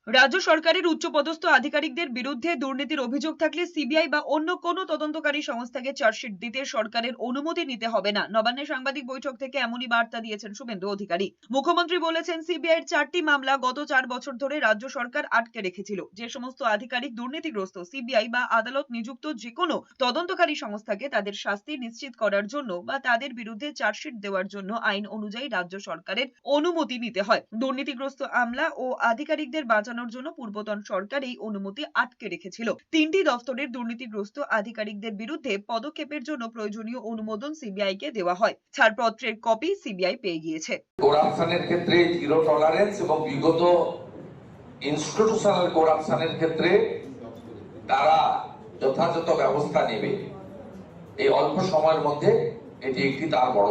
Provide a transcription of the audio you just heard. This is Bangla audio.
রাজ্য সরকারের উচ্চপদস্থ আধিকারিকদের বিরুদ্ধে দুর্নীতির অভিযোগ থাকলে সিবিআই বা অন্য কোনো তদন্তকারী সংস্থাকে চার্জশিট দিতে সরকারের অনুমতি নিতে হবে না। নবান্নে সাংবাদিক বৈঠক থেকে এমনই বার্তা দিয়েছেন শুভেন্দু অধিকারী। মুখ্যমন্ত্রী বলেছেন, সিবিআইয়ের 4টি মামলা গত 4 বছর ধরে রাজ্য সরকার আটকে রেখেছিল। যে সমস্ত আধিকারিক দুর্নীতিগ্রস্ত, সিবিআই বা আদালত নিযুক্ত যে কোনো তদন্তকারী সংস্থাকে তাদের শাস্তি নিশ্চিত করার জন্য বা তাদের বিরুদ্ধে চার্জশিট দেওয়ার জন্য আইন অনুযায়ী রাজ্য সরকারের অনুমতি নিতে হয়। দুর্নীতিগ্রস্ত আমলা ও আধিকারিকদের বাঁচানোর জন্য পূর্বতন সরকার এই অনুমতি আটকে রেখেছিল। 3টি দফতরের দুর্নীতিগ্রস্ত আধিকারিকদের বিরুদ্ধে পদক্ষেপের জন্য প্রয়োজনীয় অনুমোদন সিবিআই কে দেওয়া হয়। ছাড়পত্রের কপি সিবিআই পেয়ে গিয়েছে। করাপশনের ক্ষেত্রে জিরো টলারেন্স এবং বিগত ইনস্টিটিউশনাল করাপশনের ক্ষেত্রে তারা যথাযথ ব্যবস্থা নেবে। এই অল্প সময়ের মধ্যে এটি একটি তার বড়